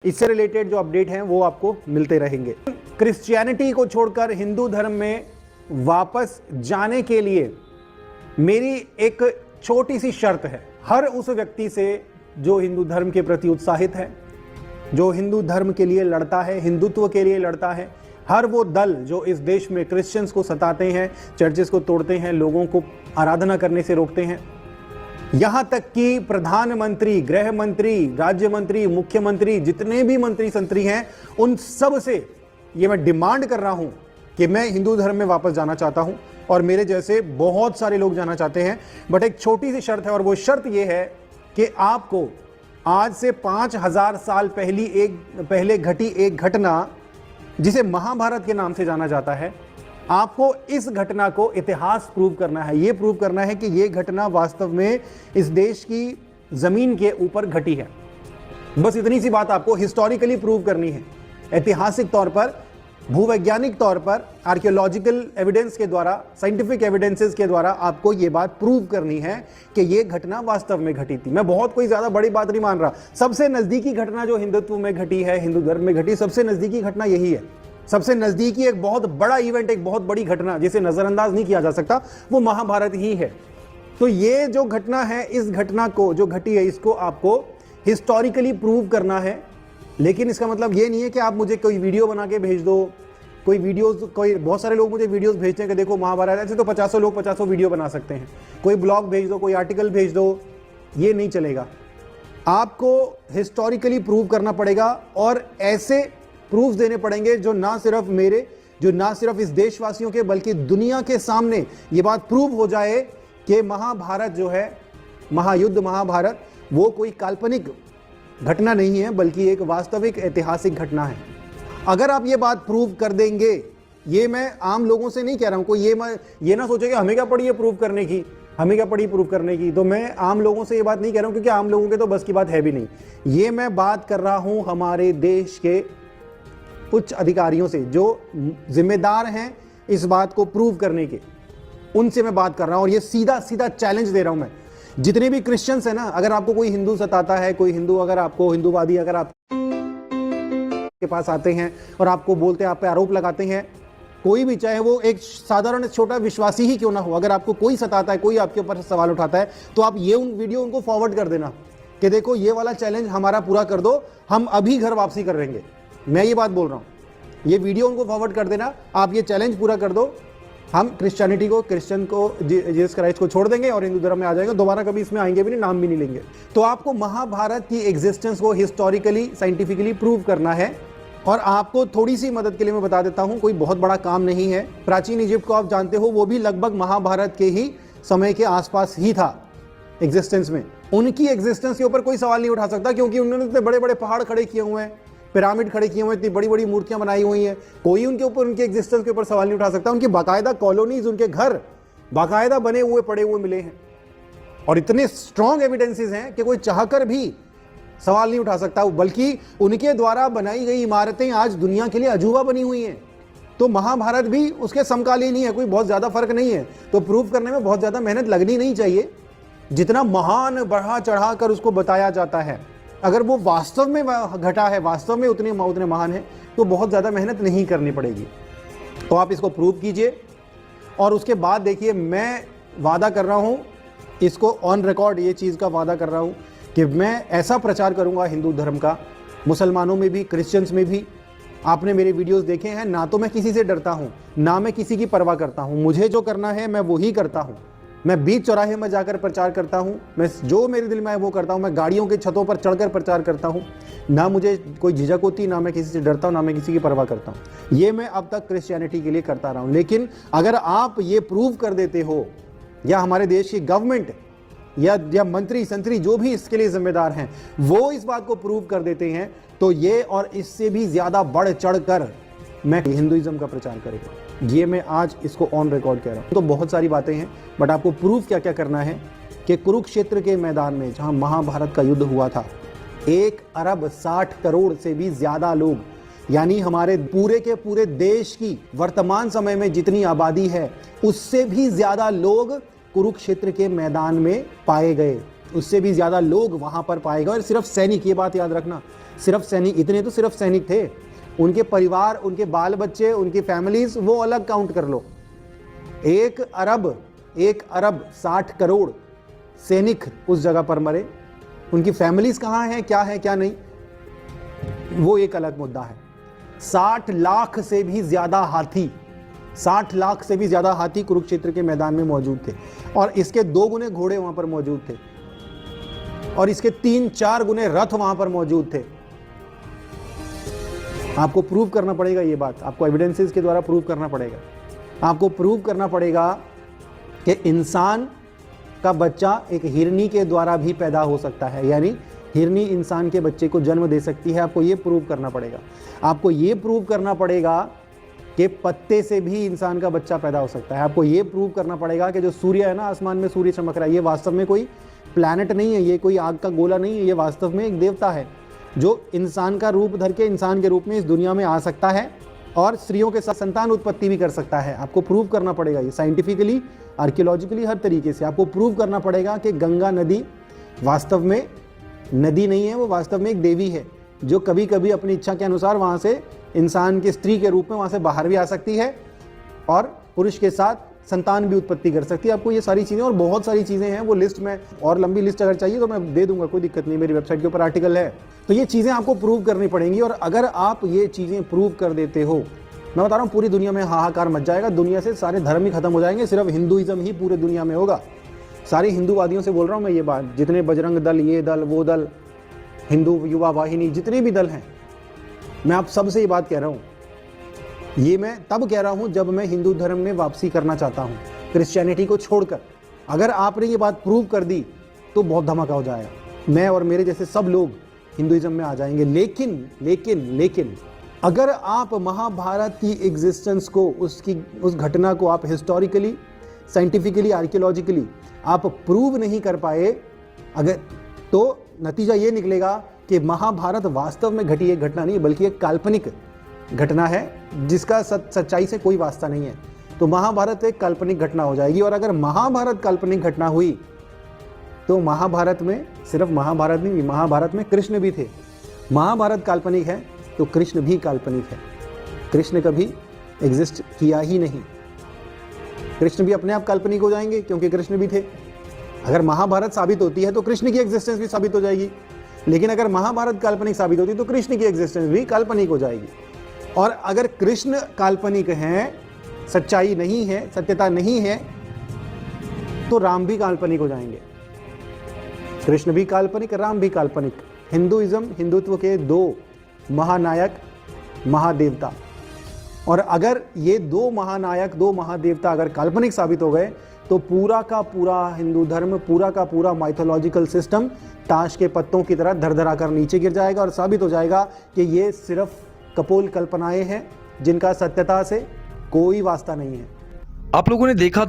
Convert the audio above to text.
इससे रिलेटेड जो अपडेट हैं वो आपको मिलते रहेंगे। क्रिश्चियनिटी को छोड़कर हिंदू धर्म में वापस जाने के लिए मेरी एक छोटी सी शर्त है। हर उस व्यक्ति से जो हिंदू धर्म के प्रति उत्साहित है, जो हिंदू धर्म के लिए लड़ता है, हिंदुत्व के लिए लड़ता है, हर वो दल जो इस देश में क्रिश्चियंस को सताते हैं, चर्चेस को तोड़ते हैं, लोगों को आराधना करने से रोकते हैं, यहां तक कि प्रधानमंत्री, गृह मंत्री, राज्य मंत्री, मुख्यमंत्री, जितने भी मंत्री संतरी हैं, उन सब से ये मैं डिमांड कर रहा हूं कि मैं हिंदू धर्म में वापस जाना चाहता हूं और मेरे जैसे बहुत सारे लोग जाना चाहते हैं। बट एक छोटी सी शर्त है और वो शर्त ये है कि आपको आज से 5000 साल पहले घटी एक घटना जिसे महाभारत के नाम से जाना जाता है, आपको इस घटना को इतिहास प्रूव करना है। यह प्रूव करना है कि यह घटना वास्तव में इस देश की जमीन के ऊपर घटी है। बस इतनी सी बात आपको हिस्टोरिकली प्रूव करनी है, ऐतिहासिक तौर पर, भूवैज्ञानिक तौर पर, आर्कियोलॉजिकल एविडेंस के द्वारा, साइंटिफिक एविडेंसेस के द्वारा आपको यह बात प्रूव करनी है कि यह घटना वास्तव में घटी थी। मैं बहुत कोई ज्यादा बड़ी बात नहीं मान रहा। सबसे नजदीकी घटना जो हिंदुत्व में घटी है, हिंदू धर्म में घटी, सबसे नजदीकी घटना यही है। सबसे नजदीकी एक बहुत बड़ा इवेंट, एक बहुत बड़ी घटना जिसे नजरअंदाज नहीं किया जा सकता, वो महाभारत ही है। तो ये जो घटना है, इस घटना को जो घटी है, इसको आपको हिस्टोरिकली प्रूव करना है। लेकिन इसका मतलब ये नहीं है कि आप मुझे कोई वीडियो बना के भेज दो, कोई बहुत सारे लोग मुझे वीडियोस भेजते हैं कि देखो महाभारत, ऐसे तो 50 लोग 50 वीडियो बना सकते हैं। कोई ब्लॉग भेज दो, कोई आर्टिकल भेज दो, ये नहीं चलेगा। आपको हिस्टोरिकली प्रूव करना पड़ेगा और ऐसे प्रूफ देने पड़ेंगे जो ना सिर्फ इस देशवासियों के बल्कि दुनिया के सामने ये बात प्रूव हो जाए कि महाभारत जो है, महायुद्ध महाभारत, वो कोई काल्पनिक घटना नहीं है बल्कि एक वास्तविक ऐतिहासिक घटना है। अगर आप ये बात प्रूव कर देंगे, ये मैं आम लोगों से नहीं कह रहा हूं, कोई ये ना सोचे कि हमें क्या पड़ी है प्रूव करने की, हमें क्या पड़ी प्रूव करने की। तो मैं आम लोगों से ये बात नहीं कह रहा हूं क्योंकि आम लोगों के तो बस की बात है भी नहीं। ये मैं बात कर रहा हूं हमारे देश के उच्च अधिकारियों से जो जिम्मेदार हैं इस बात को प्रूव करने के, उनसे मैं बात कर रहा हूं। और ये सीधा सीधा चैलेंज दे रहा हूं मैं, जितने भी क्रिश्चियंस हैं ना, अगर आपको कोई हिंदू सताता है, कोई हिंदू, अगर आपको हिंदूवादी अगर आप के पास आते हैं और आपको बोलते हैं, आप पे आरोप लगाते हैं, कोई भी, चाहे वो एक साधारण छोटा विश्वासी ही क्यों ना हो, अगर आपको कोई सताता है, कोई आपके ऊपर सवाल उठाता है, तो आप ये वीडियो उनको फॉरवर्ड कर देना कि देखो ये वाला चैलेंज हमारा पूरा कर दो, हम अभी घर वापसी कर लेंगे। मैं ये बात बोल रहा हूं, ये वीडियो उनको फॉरवर्ड कर देना, आप ये चैलेंज पूरा कर दो, हम क्रिश्चियन को, जीसस क्राइस्ट को छोड़ देंगे और हिंदू धर्म में आ जाएंगे, दोबारा कभी इसमें आएंगे भी नहीं, नाम भी नहीं लेंगे। तो आपको महाभारत की एग्जिस्टेंस को हिस्टोरिकली, साइंटिफिकली प्रूव करना है। और आपको थोड़ी सी मदद के लिए मैं बता देता हूं, कोई बहुत बड़ा काम नहीं है। प्राचीन इजिप्ट को आप जानते हो, वो भी लगभग महाभारत के ही समय के आसपास ही था एग्जिस्टेंस में। उनकी एग्जिस्टेंस के ऊपर कोई सवाल नहीं उठा सकता क्योंकि उन्होंने इतने बड़े बड़े पहाड़ खड़े किए हुए हैं, पिरामिड खड़े किए हुए हैं, इतनी बड़ी बड़ी मूर्तियां बनाई हुई हैं, कोई उनके ऊपर, उनके एग्जिस्टेंस के ऊपर सवाल नहीं उठा सकता। उनकी बाकायदा कॉलोनीज, उनके घर बाकायदा बने हुए पड़े हुए मिले हैं और इतने स्ट्रॉन्ग एविडेंसेस हैं कि कोई चाहकर भी सवाल नहीं उठा सकता। बल्कि उनके द्वारा बनाई गई इमारतें आज दुनिया के लिए अजूबा बनी हुई हैं। तो महाभारत भी उसके समकालीन ही है, कोई बहुत ज्यादा फर्क नहीं है। तो प्रूव करने में बहुत ज्यादा मेहनत लगनी नहीं चाहिए। जितना महान बढ़ा चढ़ा कर उसको बताया जाता है, अगर वो वास्तव में घटा है, वास्तव में उतने महान है, तो बहुत ज्यादा मेहनत नहीं करनी पड़ेगी। तो आप इसको प्रूव कीजिए और उसके बाद देखिए, मैं वादा कर रहा हूं, इसको ऑन रिकॉर्ड ये चीज का वादा कर रहा हूं कि मैं ऐसा प्रचार करूंगा हिंदू धर्म का, मुसलमानों में भी, क्रिश्चियंस में भी। आपने मेरे वीडियोस देखे हैं, ना तो मैं किसी से डरता हूं, ना मैं किसी की परवाह करता हूं। मुझे जो करना है मैं वो ही करता हूं। मैं बीच चौराहे में जाकर प्रचार करता हूं, मैं जो मेरे दिल में है वो करता हूं। मैं गाड़ियों के छतों पर चढ़कर प्रचार करता हूं। ना मुझे कोई झिझक होती, ना मैं किसी से डरता हूं, ना मैं किसी की परवाह करता हूं। ये मैं अब तक क्रिश्चियनिटी के लिए करता रहा हूं। लेकिन अगर आप ये प्रूव कर देते हो, या हमारे देश की गवर्नमेंट या मंत्री संतरी जो भी इसके लिए जिम्मेदार हैं, वो इस बात को प्रूव कर देते हैं, तो ये और इससे भी ज्यादा बढ़ चढ़ कर मैं हिंदुइज्म का प्रचार करेगा। ये मैं आज इसको ऑन रिकॉर्ड कह रहा हूं। तो बहुत सारी बातें हैं, बट आपको प्रूफ क्या क्या करना है कि कुरुक्षेत्र के मैदान में जहां महाभारत का युद्ध हुआ था, 1 अरब 60 करोड़ से भी ज्यादा लोग, यानी हमारे पूरे के पूरे देश की वर्तमान समय में जितनी आबादी है, उससे भी ज्यादा लोग कुरुक्षेत्र के मैदान में पाए गए। उससे भी ज़्यादा लोग वहाँ पर पाएगा। और सिर्फ सैनिक, ये बात याद रखना, सिर्फ सैनिक, इतने तो सिर्फ सैनिक थे, उनके परिवार, उनके बाल बच्चे, उनकी फैमिलीज, वो अलग काउंट कर लो। 1 अरब 60 करोड़ सैनिक उस जगह पर मरे, उनकी फैमिलीज कहाँ हैं, क्या है क्या नहीं, वो एक अलग मुद्दा है। 60 लाख से भी ज्यादा हाथी, 60 लाख से भी ज्यादा हाथी कुरुक्षेत्र के मैदान में मौजूद थे, और इसके 2 गुने घोड़े वहां पर मौजूद थे, और इसके 3-4 गुने रथ वहां पर मौजूद थे। आपको प्रूव करना पड़ेगा ये बात, आपको एविडेंसेस के द्वारा प्रूव करना पड़ेगा। आपको प्रूव करना पड़ेगा कि इंसान का बच्चा एक हिरनी के द्वारा भी पैदा हो सकता है, यानी हिरनी इंसान के बच्चे को जन्म दे सकती है। आपको ये प्रूव करना पड़ेगा। आपको ये प्रूव करना पड़ेगा कि पत्ते से भी इंसान का बच्चा पैदा हो सकता है। आपको ये प्रूव करना पड़ेगा कि जो सूर्य है ना, आसमान में सूर्य चमक रहा है, ये वास्तव में कोई प्लैनेट नहीं है, ये कोई आग का गोला नहीं है, ये वास्तव में एक देवता है जो इंसान का रूप धर के इंसान के रूप में इस दुनिया में आ सकता है और स्त्रियों के साथ संतान उत्पत्ति भी कर सकता है। आपको प्रूव करना पड़ेगा ये, साइंटिफिकली, आर्कियोलॉजिकली, हर तरीके से आपको प्रूव करना पड़ेगा कि गंगा नदी वास्तव में नदी नहीं है, वो वास्तव में एक देवी है जो कभी कभी अपनी इच्छा के अनुसार वहाँ से इंसान की स्त्री के रूप में वहाँ से बाहर भी आ सकती है और पुरुष के साथ संतान भी उत्पत्ति कर सकती है। आपको ये सारी चीज़ें और बहुत सारी चीज़ें हैं, वो लिस्ट में, और लंबी लिस्ट अगर चाहिए तो मैं दे दूंगा, कोई दिक्कत नहीं, मेरी वेबसाइट के ऊपर आर्टिकल है। तो ये चीज़ें आपको प्रूव करनी पड़ेंगी, और अगर आप ये चीज़ें प्रूव कर देते हो, मैं बता रहा हूँ पूरी दुनिया में हाहाकार मच जाएगा, दुनिया से सारे धर्म ही खत्म हो जाएंगे, सिर्फ हिंदुइज्म ही पूरे दुनिया में होगा। सारे हिंदूवादियों से बोल रहा हूँ मैं ये बात, जितने बजरंग दल, ये दल, वो दल, हिंदू युवा वाहिनी, जितने भी दल हैं, मैं आप सबसे ये बात कह रहा हूँ। ये मैं तब कह रहा हूँ जब मैं हिंदू धर्म में वापसी करना चाहता हूँ, क्रिश्चियनिटी को छोड़कर। अगर आपने ये बात प्रूव कर दी तो बहुत धमाका हो जाएगा, मैं और मेरे जैसे सब लोग हिंदुइज्म में आ जाएंगे। लेकिन अगर आप महाभारत की एग्जिस्टेंस को, उस घटना को आप हिस्टोरिकली, साइंटिफिकली, आर्कियोलॉजिकली आप प्रूव नहीं कर पाए, अगर, तो नतीजा ये निकलेगा कि महाभारत वास्तव में घटी एक घटना नहीं, बल्कि एक काल्पनिक घटना है जिसका सच्चाई से कोई वास्ता नहीं है। तो महाभारत एक काल्पनिक घटना हो जाएगी। और अगर महाभारत काल्पनिक घटना हुई तो महाभारत में, सिर्फ महाभारत नहीं, महाभारत में कृष्ण भी थे। महाभारत काल्पनिक है तो कृष्ण भी काल्पनिक है। कृष्ण कभी एग्जिस्ट किया ही नहीं, कृष्ण भी अपने आप काल्पनिक हो जाएंगे क्योंकि कृष्ण भी थे। अगर महाभारत साबित होती है तो कृष्ण की एग्जिस्टेंस भी साबित हो जाएगी, लेकिन अगर महाभारत काल्पनिक साबित होती है तो कृष्ण की एग्जिस्टेंस भी काल्पनिक हो जाएगी। और अगर कृष्ण काल्पनिक हैं, सच्चाई नहीं है, सत्यता नहीं है, तो राम भी काल्पनिक हो जाएंगे। कृष्ण भी काल्पनिक, राम भी काल्पनिक। हिंदुइज्म, हिंदुत्व के 2 महानायक, महादेवता, और अगर ये 2 महानायक, 2 महादेवता अगर काल्पनिक साबित हो गए तो पूरा का पूरा हिंदू धर्म, पूरा का पूरा माइथोलॉजिकल सिस्टम ताश के पत्तों की तरह धर कर नीचे गिर जाएगा और साबित हो जाएगा कि ये सिर्फ कपोल कल्पनाएं हैं जिनका सत्यता से कोई वास्ता नहीं है। आप लोगों ने देखा